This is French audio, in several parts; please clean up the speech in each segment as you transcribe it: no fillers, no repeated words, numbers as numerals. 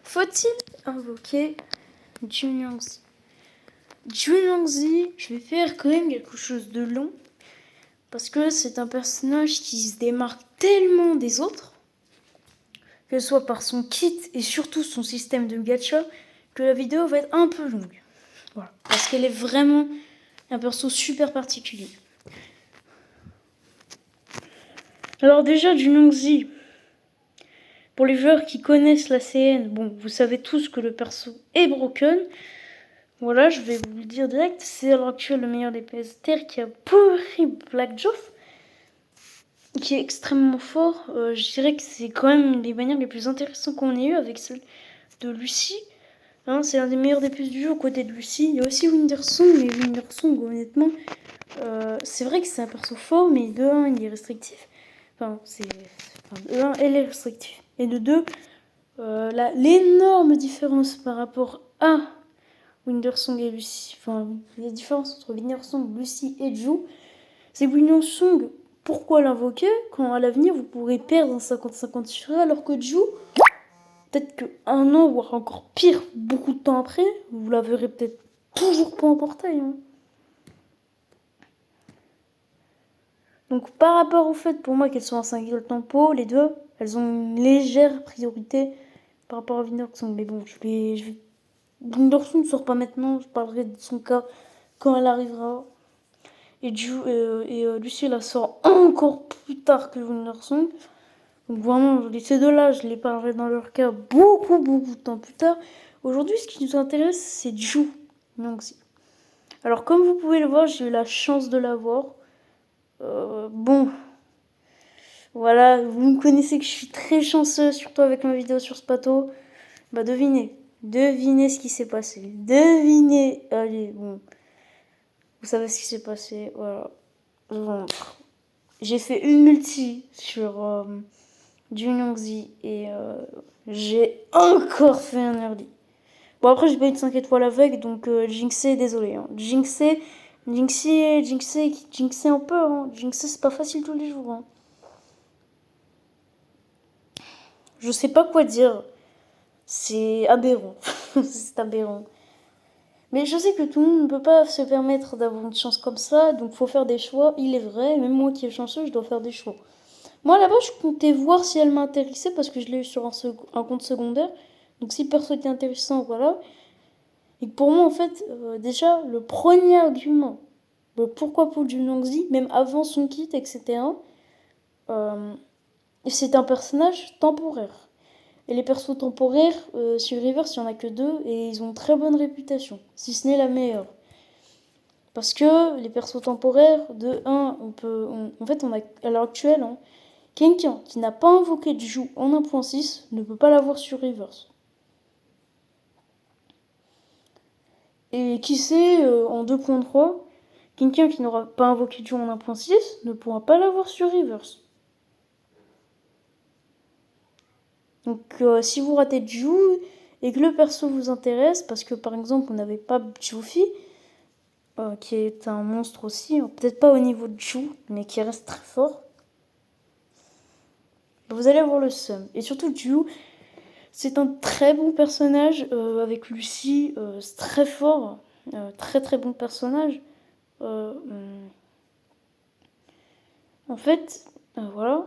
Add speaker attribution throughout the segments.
Speaker 1: Faut-il invoquer Junangzi? Junangzi, je vais faire quand même quelque chose de long. Parce que c'est un personnage qui se démarque tellement des autres, que ce soit par son kit et surtout son système de gacha, que la vidéo va être un peu longue. Voilà. Parce qu'elle est vraiment un perso super particulier. Alors déjà, Junangzi, pour les joueurs qui connaissent la CN, bon, vous savez tous que le perso est broken. Voilà, je vais vous le dire direct, c'est à l'heure actuelle le meilleur DPS terre qui a pourri Black Joff, qui est extrêmement fort. Je dirais que c'est quand même une des manières les plus intéressantes qu'on ait eu avec celle de Lucie. Hein, c'est l'un des meilleurs DPS du jeu aux côtés de Lucie. Il y a aussi Wintersong, mais Wintersong, honnêtement, c'est vrai que c'est un perso fort, mais de 1, il est restrictif. De 1, elle est restrictive. Et de 2, l'énorme différence par rapport à Wintersong et Lucie, enfin, la différence entre Wintersong, Lucie et Ju, c'est que Wintersong, pourquoi l'invoquer quand à l'avenir vous pourrez perdre un 50-50 sur elle, alors que Ju, peut-être qu'un an, voire encore pire, beaucoup de temps après, vous la verrez peut-être toujours pas en portail. Hein. Donc par rapport au fait pour moi qu'elles sont en 5 de tempo, les deux, elles ont une légère priorité par rapport à Wintersong. Mais bon, Wintersong ne sort pas maintenant, je parlerai de son cas quand elle arrivera. Et Lucie la sort encore plus tard que Wintersong. Donc vraiment, ces deux-là, je les parlerai dans leur cas beaucoup de temps plus tard. Aujourd'hui, ce qui nous intéresse, c'est Ju. Alors comme vous pouvez le voir, j'ai eu la chance de l'avoir. Bon, voilà, vous me connaissez que je suis très chanceuse, surtout avec ma vidéo sur Spato. Bah devinez ce qui s'est passé. Devinez, allez, bon, vous savez ce qui s'est passé, voilà. Bon. J'ai fait une multi sur Junangzi et j'ai encore fait un early. Bon après j'ai pas eu de 5 étoiles avec donc Jinxé désolé. Hein. Jinxé un peu. Hein. Jinxé c'est pas facile tous les jours. Hein. Je sais pas quoi dire. C'est aberrant. C'est aberrant. Mais je sais que tout le monde ne peut pas se permettre d'avoir une chance comme ça, donc faut faire des choix. Il est vrai, même moi qui est chanceux, je dois faire des choix. Moi là-bas, je comptais voir si elle m'intéressait parce que je l'ai eu sur un compte secondaire. Donc si le perso était intéressant, voilà. Et pour moi, en fait, déjà, le premier argument, pourquoi pour Junangzi, même avant son kit, etc., c'est un personnage temporaire. Et les persos temporaires, sur Reverse, il n'y en a que 2 et ils ont très bonne réputation, si ce n'est la meilleure. Parce que les persos temporaires, de 1, en fait, on a à l'heure actuelle, hein, quelqu'un qui n'a pas invoqué de Ju en 1.6 ne peut pas l'avoir sur Reverse. Et qui sait, en 2.3, quelqu'un qui n'aura pas invoqué de Ju en 1.6 ne pourra pas l'avoir sur Reverse. Donc si vous ratez Ju et que le perso vous intéresse, parce que par exemple on n'avait pas Jufi, qui est un monstre aussi, peut-être pas au niveau de Ju, mais qui reste très fort, vous allez avoir le seum. Et surtout Ju, c'est un très bon personnage, avec Lucie, c'est très fort, très bon personnage. En fait, voilà.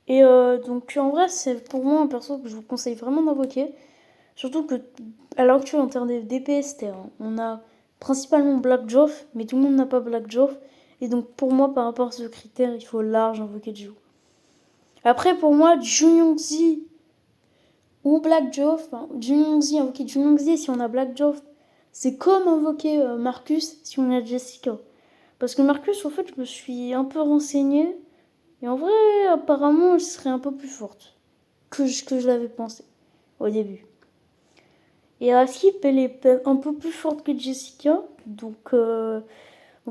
Speaker 1: Et donc en vrai, c'est pour moi un perso que je vous conseille vraiment d'invoquer. Surtout que, à l'heure actuelle, en termes de DPS, on a principalement Black Joff, mais tout le monde n'a pas Black Joff. Et donc, pour moi, par rapport à ce critère, il faut large invoquer Ju. Après, pour moi, Junangzi ou Black Joff, invoquer Junangzi si on a Black Joff, c'est comme invoquer Marcus si on a Jessica. Parce que Marcus, en fait, je me suis un peu renseignée. Et en vrai, apparemment, elle serait un peu plus forte que je l'avais pensé au début. Et Askip, elle est un peu plus forte que Jessica. Donc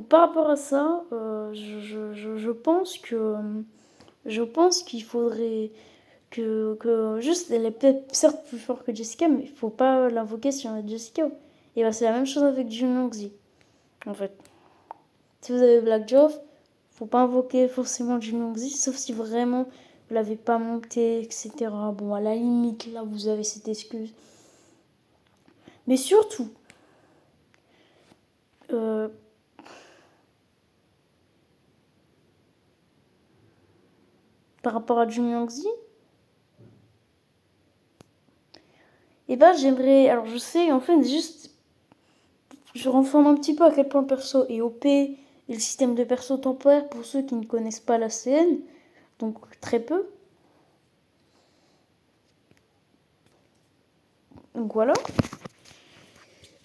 Speaker 1: par rapport à ça, je pense qu'il faudrait que juste, elle est peut-être certes plus forte que Jessica, mais il faut pas l'invoquer si on a Jessica. Et bah, c'est la même chose avec Junangzi, en fait. Si vous avez Black Joff, faut pas invoquer forcément Junangzi, sauf si vraiment vous l'avez pas monté, etc. Bon, à la limite, là, vous avez cette excuse. Mais surtout, par rapport à Jun Young-ji, et ben j'aimerais, alors je sais, en fait, juste, je renforme un petit peu à quel point le perso est OP, et le système de perso temporaire pour ceux qui ne connaissent pas la CN, donc très peu. Donc voilà.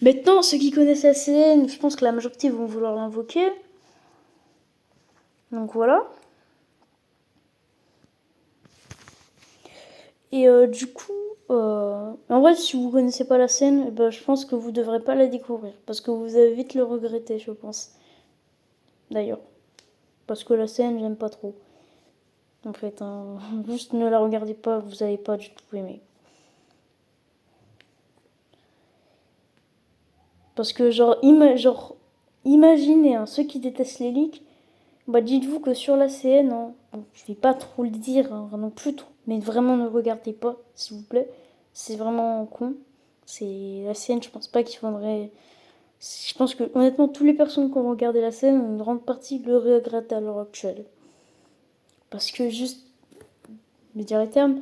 Speaker 1: Maintenant, ceux qui connaissent la CN, je pense que la majorité vont vouloir l'invoquer. Donc voilà. Et du coup, en vrai, si vous connaissez pas la scène, ben, je pense que vous devrez pas la découvrir. Parce que vous allez vite le regretter, je pense. D'ailleurs. Parce que la scène, j'aime pas trop. En fait, hein, juste ne la regardez pas, vous allez pas du tout aimer. Parce que genre imaginez, hein, ceux qui détestent les leaks, bah dites-vous que sur la CN, hein, bon, je vais pas trop le dire, hein, non plus trop, mais vraiment ne regardez pas, s'il vous plaît. C'est vraiment con. C'est la CN, je pense pas qu'il faudrait. Je pense que honnêtement, toutes les personnes qui ont regardé la scène, une grande partie le regrettent à l'heure actuelle. Parce que juste, je dire les termes,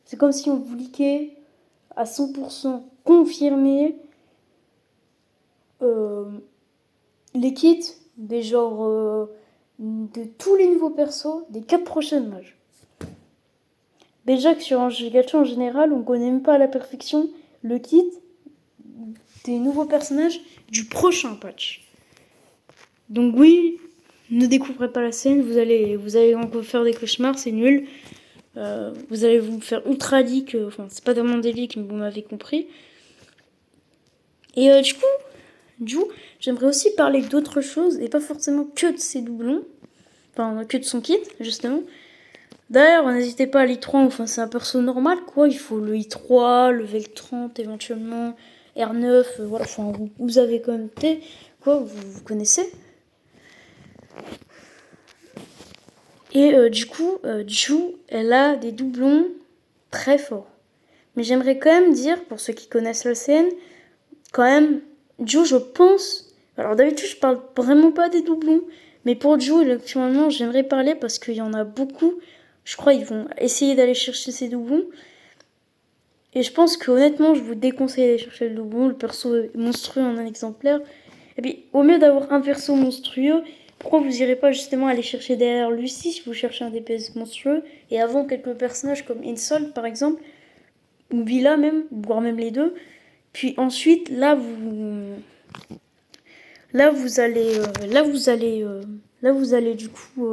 Speaker 1: c'est comme si on vous leakait à 100% confirmé euh, les kits des genres de tous les nouveaux persos des 4 prochaines mages. Déjà que sur un gacha en général, on connaît même pas à la perfection le kit des nouveaux personnages du prochain patch. Donc oui, ne découvrez pas la scène, vous allez encore faire des cauchemars, c'est nul. Vous allez vous faire ultra leak, enfin c'est pas vraiment des leaks, mais vous m'avez compris. Et du coup, j'aimerais aussi parler d'autres choses, et pas forcément que de ses doublons, enfin que de son kit, justement. D'ailleurs, n'hésitez pas à l'I3, enfin c'est un perso normal quoi, il faut le I3, level 30 éventuellement, R9, voilà, enfin vous avez quand même T, quoi, vous connaissez. Et du coup, Ju, elle a des doublons très forts. Mais j'aimerais quand même dire, pour ceux qui connaissent le CN, quand même, Ju, je pense. Alors d'habitude, je parle vraiment pas des doublons. Mais pour Ju, actuellement, j'aimerais parler parce qu'il y en a beaucoup. Je crois qu'ils vont essayer d'aller chercher ces doublons. Et je pense que honnêtement, je vous déconseille d'aller chercher le doublon. Le perso est monstrueux en un exemplaire. Et puis, au mieux d'avoir un perso monstrueux, pourquoi vous irez pas justement aller chercher derrière Lucie si vous cherchez un DPS monstrueux et avant quelques personnages comme Insol par exemple, ou Villa même, voire même les deux. Puis ensuite, là vous allez, là vous allez du coup,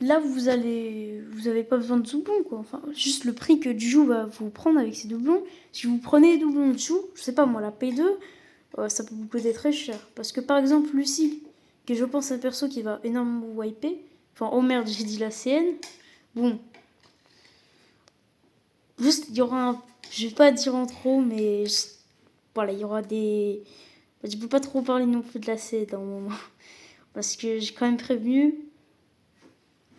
Speaker 1: là vous avez pas besoin de doublons quoi. Enfin, juste le prix que Ju va vous prendre avec ses doublons. Si vous prenez les doublons de Ju, je sais pas moi, la P2, ça peut vous coûter très cher. Parce que par exemple, Lucie, que je pense un perso qui va énormément wiper, enfin, oh merde, j'ai dit la CN. Bon, juste, il y aura un. Je vais pas dire en trop, mais voilà, il y aura des. Je peux pas trop parler non plus de la CN à un moment. Parce que j'ai quand même prévenu.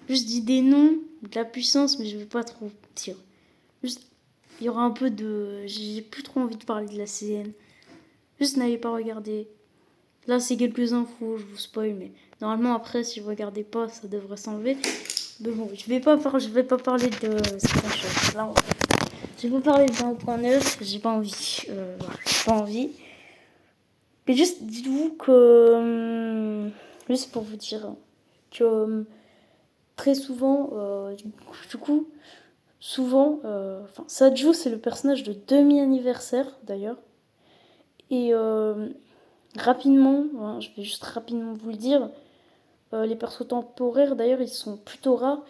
Speaker 1: Juste dis des noms, de la puissance, mais je vais pas trop dire. Juste, il y aura un peu de. J'ai plus trop envie de parler de la CN. Juste n'allez pas regarder. Là, c'est quelques infos, je vous spoil, mais normalement, après, si vous regardez pas, ça devrait s'enlever. Mais bon, je vais pas parler de certaines choses. Là, je vais pas parler de 1.9, j'ai pas envie. Voilà, j'ai pas envie. Mais juste, dites-vous que. Juste pour vous dire que très souvent, du coup, souvent, Saju, c'est le personnage de demi-anniversaire, d'ailleurs. Et rapidement, hein, je vais juste rapidement vous le dire, les persos temporaires, d'ailleurs, ils sont plutôt rares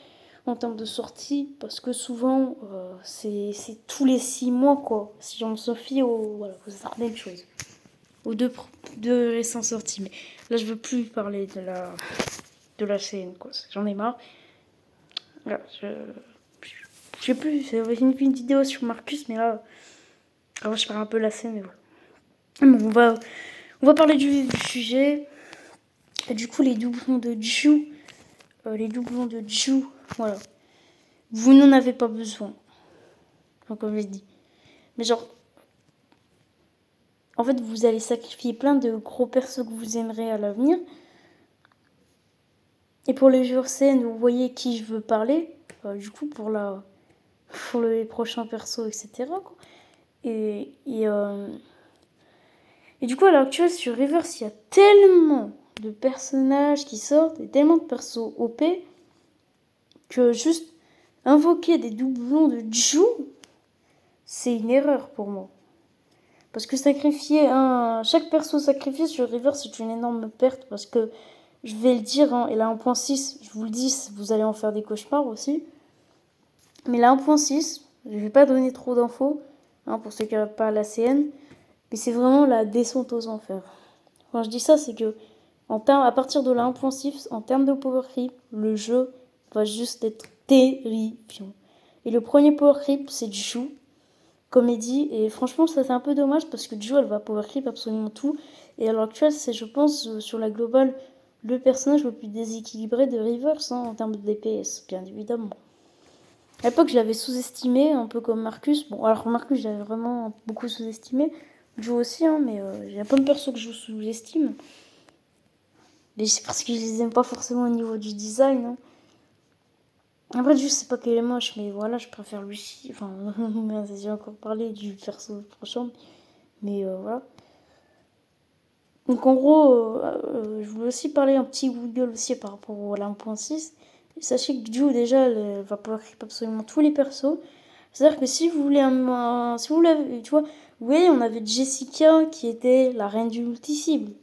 Speaker 1: en termes de sortie, parce que souvent, c'est tous les 6 mois, quoi. Si on se fie aux certaines choses, aux deux récentes sorties. Mais là, je veux plus parler de la scène, quoi. J'en ai marre. Voilà, je sais plus, j'avais une vidéo sur Marcus, mais là, avant, je parle un peu de la scène, mais voilà. Bon, on va parler du sujet. Et du coup, les doublons de Ju, voilà. Vous n'en avez pas besoin. Enfin, comme je l'ai dit. Mais genre, En fait, vous allez sacrifier plein de gros persos que vous aimerez à l'avenir. Et pour les joueurs scènes, vous voyez qui je veux parler. Du coup, pour les prochains persos, etc. Quoi. Et, et, euh, et du coup, à l'heure actuelle, sur Reverse, il y a tellement de personnages qui sortent et tellement de persos OP que juste invoquer des doublons de Ju, c'est une erreur pour moi. Parce que chaque perso sacrifié sur Reverse, c'est une énorme perte. Parce que, je vais le dire, hein, et la 1.6, je vous le dis, vous allez en faire des cauchemars aussi. Mais la 1.6, je vais pas donner trop d'infos, hein, pour ceux qui n'arrivent pas à la CN. Mais c'est vraiment la descente aux enfers. Quand je dis ça, c'est que à partir de la 1.6, en termes de power creep, le jeu va juste être terrifiant. Et le premier power creep, c'est Ju, comme il dit. Et franchement, ça c'est un peu dommage parce que Ju, elle va power creep absolument tout. Et à l'heure actuelle, c'est, je pense, sur la globale, le personnage le plus déséquilibré de Reverse, hein, en termes de DPS, bien évidemment. À l'époque, je l'avais sous-estimé, un peu comme Marcus. Bon, alors Marcus, je l'avais vraiment beaucoup sous-estimé. Ju aussi, hein, mais il y a plein de persos que je sous-estime. Mais c'est parce que je les aime pas forcément au niveau du design. Hein. Après, je sais pas qu'elle est moche, mais voilà, je préfère Lucie. Enfin, j'ai encore parlé du perso prochain. Mais voilà. Donc en gros, je voulais aussi parler un petit Google aussi par rapport à la 1.6. Sachez que Ju, déjà, elle va pouvoir creep absolument tous les persos. C'est-à-dire que si vous voulez si vous voulez, tu vois, vous voyez, on avait Jessica qui était la reine du multi-cible.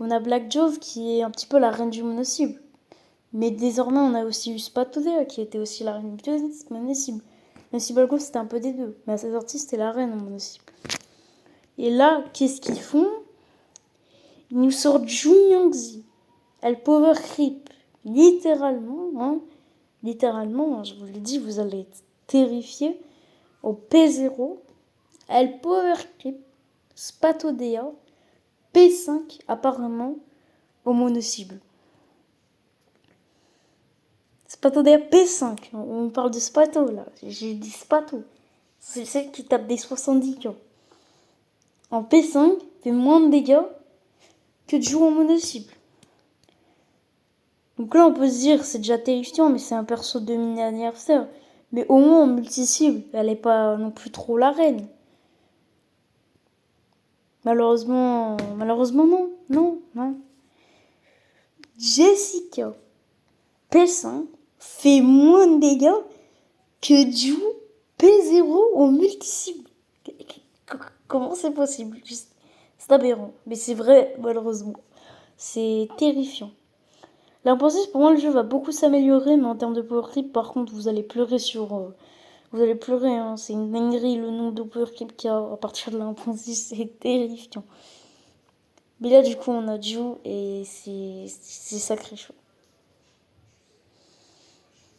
Speaker 1: On a Black Jove qui est un petit peu la reine du mono-cible. Mais désormais, on a aussi eu Spatodea qui était aussi la reine du mono-cible. Même si Balgo c'était un peu des deux. Mais à sa sortie, c'était la reine en mono-cible. Et là, qu'est-ce qu'ils font? Ils nous sortent Junyangzi. Elle power creep. Littéralement, hein. Littéralement, je vous le dis, vous allez être terrifiés. Au P0, elle power creep Spatodea P5 apparemment au mono-cible. Spatodea P5, on parle de Spato là, j'ai dit Spato. C'est celle qui tape des 70 k. En P5, fait moins de dégâts que de jouer en mono-cible. Donc là on peut se dire c'est déjà terrifiant, mais c'est un perso de mini-anniversaire. Mais au moins en multi-cible, elle est pas non plus trop la reine. Malheureusement non. Jessica P5 fait moins de dégâts que Ju P0 en multi-cible. Comment c'est possible? C'est aberrant. Mais c'est vrai, malheureusement. C'est terrifiant. L'impossible, pour moi, le jeu va beaucoup s'améliorer, mais en termes de power creep, par contre, vous allez pleurer vous allez pleurer, hein. C'est une dinguerie le nombre de power creep qu'il y a à partir de l'impossible, c'est terrifiant. Mais là, du coup, on a Ju et c'est sacré chaud.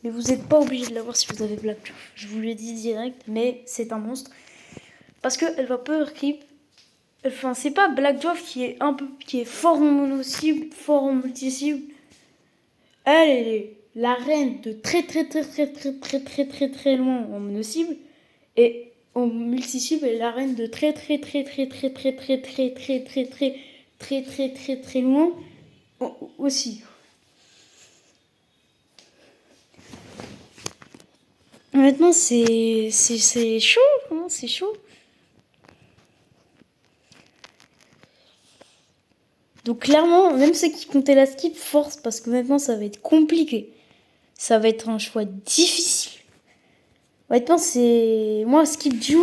Speaker 1: Mais vous n'êtes pas obligé de l'avoir si vous avez Black Jove. Je vous le dis direct, mais c'est un monstre. Parce qu'elle va power creep. Enfin, c'est pas Black Jove qui est fort en mono-cible, fort en multi-cible. Elle est la reine de très loin en mono-cible. Et en multi-cible, elle est la reine de très loin aussi. Maintenant, c'est chaud, hein, c'est chaud. Donc clairement, même ceux qui comptaient la skip force parce que maintenant ça va être compliqué. Ça va être un choix difficile. Honnêtement, c'est moi skip Ju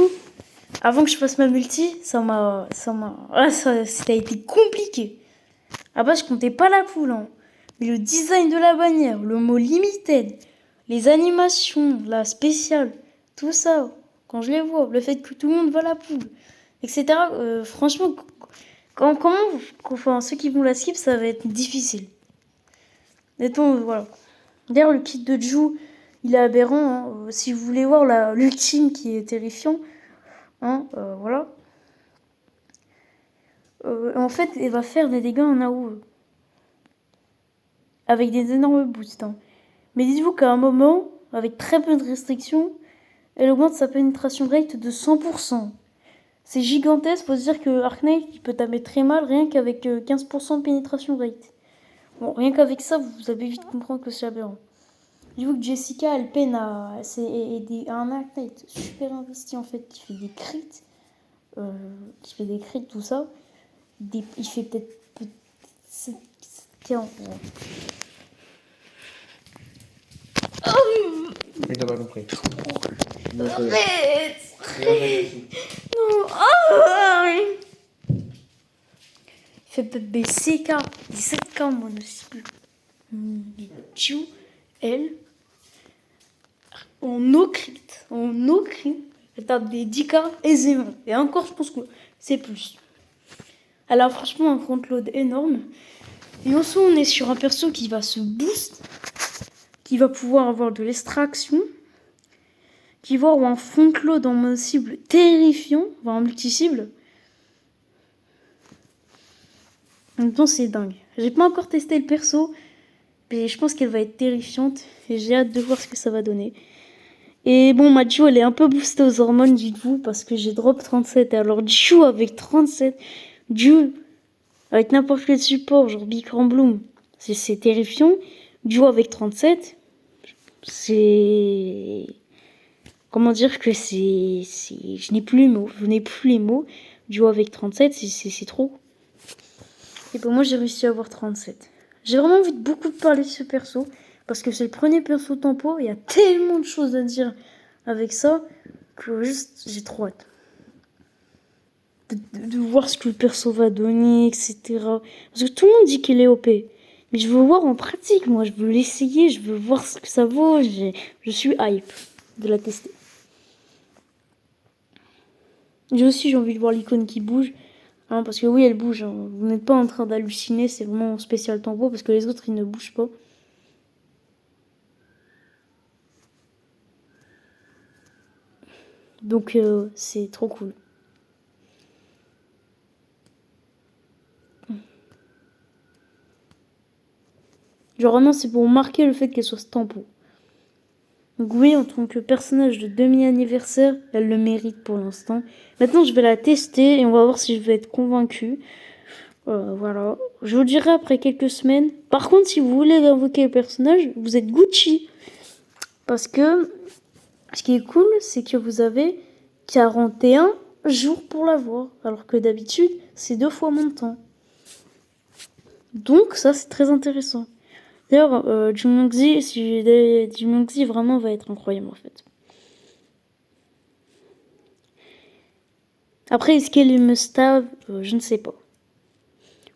Speaker 1: avant que je fasse ma multi, ça a été compliqué. À base, je comptais pas la poule, hein. Mais le design de la bannière, le mot limited, les animations, la spéciale, tout ça, quand je les vois, le fait que tout le monde va la poule, etc. Franchement, ceux qui vont la skip, ça va être difficile. Honnêtement, voilà. D'ailleurs, le kit de Ju, il est aberrant. Hein. Si vous voulez voir l'ultime qui est terrifiant, hein, voilà. En fait, elle va faire des dégâts en AOE. Avec des énormes boosts. Hein. Mais dites-vous qu'à un moment, avec très peu de restrictions, elle augmente sa pénétration rate de 100%. C'est gigantesque, faut se dire que Arknight, il peut taper très mal rien qu'avec 15% de pénétration rate. Bon, rien qu'avec ça, vous avez vite comprendre que c'est aberrant. J'avoue que Jessica, elle peine à... C'est un Arknight super investi en fait, qui fait des crits, tout ça. Il fait peut-être 15.
Speaker 2: Mais t'as pas compris.
Speaker 1: Arrête! Non! Il fait peut-être des CK, des 7K moi aussi. Chu, elle, en no crit, elle tape des 10K aisément. Et encore, je pense que c'est plus. Elle a franchement un front load énorme. Et en soi, on est sur un perso qui va se boost, qui va pouvoir avoir de l'extraction, qui va avoir un front load en mode cible terrifiant, voire un multi-cible. En même temps, c'est dingue. J'ai pas encore testé le perso, mais je pense qu'elle va être terrifiante et j'ai hâte de voir ce que ça va donner. Et bon, ma Jiu, elle est un peu boostée aux hormones, dites-vous, parce que j'ai drop 37. Alors, Jiu avec 37, Jiu avec n'importe quel support, genre Big Bloom, c'est terrifiant. Jiu avec 37, c'est... Comment dire que c'est... Je n'ai plus les mots, Jiu avec 37, c'est trop. Et pour moi, j'ai réussi à avoir 37. J'ai vraiment envie de beaucoup parler de ce perso, parce que c'est le premier perso tempo, il y a tellement de choses à dire avec ça, que juste, j'ai trop hâte. De voir ce que le perso va donner, etc. Parce que tout le monde dit qu'il est OP. Mais je veux voir en pratique, moi, je veux l'essayer, je veux voir ce que ça vaut, je suis hype de la tester. J'ai envie de voir l'icône qui bouge. Hein, parce que oui, elle bouge. Hein. Vous n'êtes pas en train d'halluciner, c'est vraiment spécial tempo parce que les autres ils ne bougent pas. Donc c'est trop cool. Genre vraiment c'est pour marquer le fait qu'elle soit tempo. Donc oui, en tant que personnage de demi-anniversaire, elle le mérite pour l'instant. Maintenant je vais la tester et on va voir si je vais être convaincue. Voilà. Je vous le dirai après quelques semaines. Par contre, si vous voulez invoquer le personnage, vous êtes Gucci. Parce que ce qui est cool, c'est que vous avez 41 jours pour l'avoir. Alors que d'habitude, c'est 2 fois mon temps. Donc ça, c'est très intéressant. D'ailleurs, Jumongzi vraiment va être incroyable en fait. Après, est-ce qu'elle est must-have Je ne sais pas.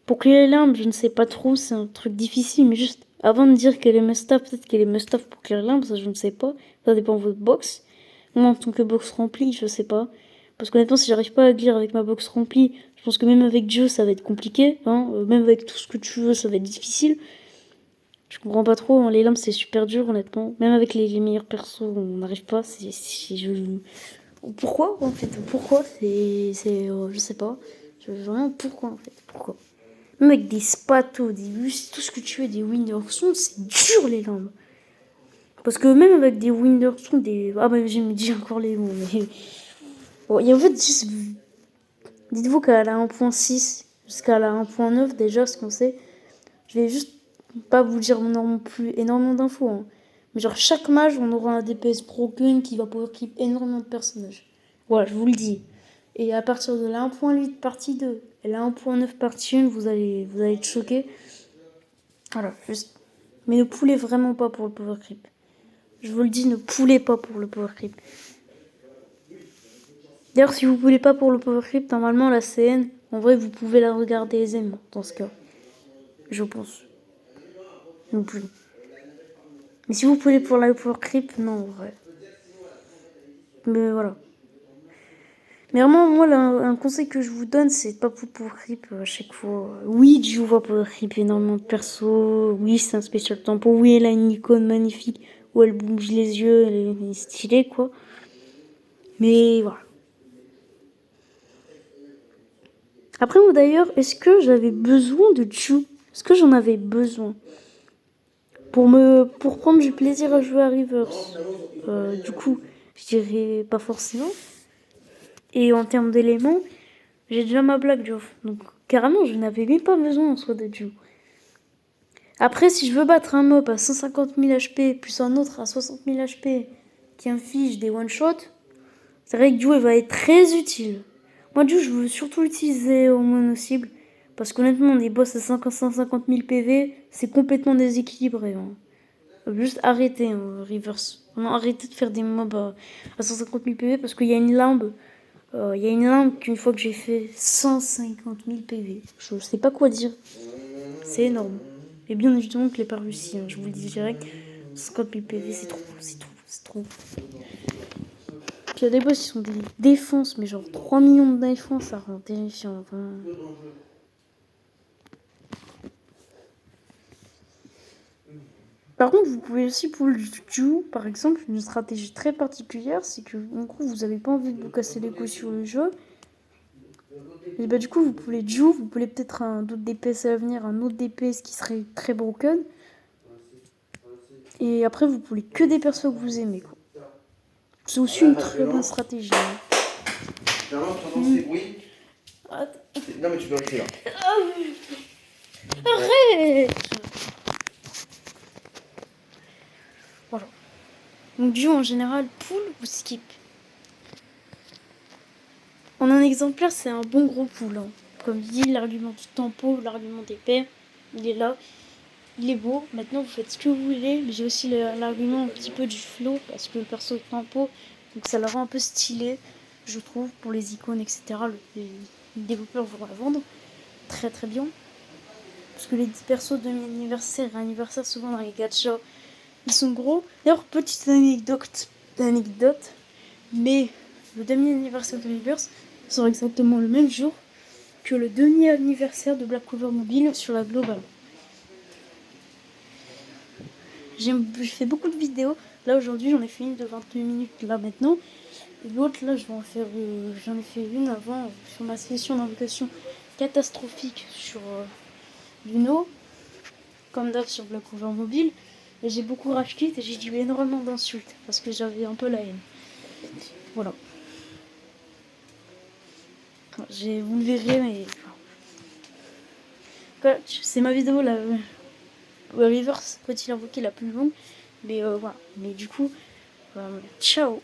Speaker 1: Pour clear l'arme, je ne sais pas trop, c'est un truc difficile, mais juste avant de dire qu'elle est must-have, peut-être qu'elle est must-have pour clear l'arme, ça je ne sais pas. Ça dépend de votre box. Moi, en tant que box remplie, je sais pas. Parce qu'honnêtement, si j'arrive pas à clear avec ma box remplie, je pense que même avec Dieu, ça va être compliqué. Hein. Même avec tout ce que tu veux, ça va être difficile. Je comprends pas trop, hein. Les lampes c'est super dur, honnêtement. Même avec les meilleurs persos, on n'arrive pas. Pourquoi en fait Pourquoi je sais pas. Vraiment, pourquoi en fait Pourquoi Même avec des spatos, tout ce que tu veux, des Winderson, c'est dur les lampes. Parce que même avec des Winderson, ah bah j'ai dit encore les mots, mais... Bon, et en fait, juste... Dites-vous qu'elle a 1.6 jusqu'à la 1.9 déjà, ce qu'on sait. Je vais juste pas vous dire non plus énormément d'infos. Hein. Mais genre, chaque mage, on aura un DPS broken qui va pouvoir keep énormément de personnages. Voilà, je vous le dis. Et à partir de la 1.8 partie 2 et la 1.9 partie 1, vous allez être choqués. Voilà, juste. Mais ne poulez vraiment pas pour le power creep. Je vous le dis, ne poulez pas pour le power creep. D'ailleurs, si vous poulez pas pour le power creep, normalement, la CN, en vrai, vous pouvez la regarder aisément, dans ce cas. Je pense. Non plus. Mais si vous poulez pour la power creep, non, en vrai. Mais voilà. Mais vraiment, moi, un conseil que je vous donne, c'est pas pour power creep à chaque fois. Oui, Jiu va power creep énormément de persos. Oui, c'est un spécial tempo. Oui, elle a une icône magnifique où elle bouge les yeux, elle est stylée, quoi. Mais voilà. Après, moi d'ailleurs, est-ce que j'avais besoin de Jiu Est-ce que j'en avais besoin pour prendre du plaisir à jouer à Reverse? Du coup, je dirais pas forcément. Et en termes d'éléments, j'ai déjà ma Black Joff. Donc carrément, je n'avais même pas besoin en soi de Ju. Après, si je veux battre un mob à 150 000 HP, plus un autre à 60 000 HP, qui inflige des one-shots, c'est vrai que Ju va être très utile. Moi, Ju, je veux surtout l'utiliser au mono-cible. Parce qu'honnêtement, des boss à 150 000 PV, c'est complètement déséquilibré. Hein. Juste arrêter, hein, Reverse. Vraiment, arrêtez de faire des mobs à 150 000 PV parce qu'il y a une limbe. Il y a une limbe qu'une fois que j'ai fait 150 000 PV, je sais pas quoi dire. C'est énorme. Et bien évidemment que je l'ai pas réussi, hein, je vous le dis direct. 50 000 PV, c'est trop, c'est trop, c'est trop. Puis il y a des boss qui sont des défenses, mais genre 3 millions de défense, ça rend terrifiant. Enfin... Par contre, vous pouvez aussi pour le Ju, par exemple, une stratégie très particulière, c'est que en gros, vous n'avez pas envie de vous casser les couilles sur le jeu. Et bah du coup, vous pouvez Ju, vous pouvez peut-être un autre DPS à l'avenir, un autre DPS qui serait très broken. Et après, vous pouvez que des persos que vous aimez, quoi. C'est aussi une très bonne stratégie.
Speaker 2: Oui. Non mais tu peux rester là.
Speaker 1: Arrête. Voilà. Donc Ju en général, pull ou skip. En un exemplaire, c'est un bon gros pull. Hein. Comme dit, l'argument du tempo, l'argument des paires, il est là. Il est beau. Maintenant, vous faites ce que vous voulez. J'ai aussi l'argument un petit peu du flow, parce que le perso est tempo. Donc ça le rend un peu stylé, je trouve, pour les icônes, etc. Les développeurs vont la vendre très très bien. Parce que les persos de mi-anniversaire et anniversaire, souvent dans les gachas, ils sont gros. D'ailleurs, petite anecdote, mais le demi-anniversaire de l'Universe sera exactement le même jour que le demi-anniversaire de Black Clover Mobile sur la Global. J'ai fait beaucoup de vidéos. Là, aujourd'hui, j'en ai fait une de 28 minutes, là, maintenant. Et l'autre, là, je vais en faire... j'en ai fait une avant sur ma session d'invocation catastrophique sur Luno. Comme d'hab sur Black Clover Mobile. Et j'ai beaucoup rage quit et j'ai dit énormément d'insultes. Parce que j'avais un peu la haine. Voilà. Vous le verrez, mais... Voilà, c'est ma vidéo, la Reverse, peut-il invoquer la plus longue. Mais voilà. Mais du coup, ciao.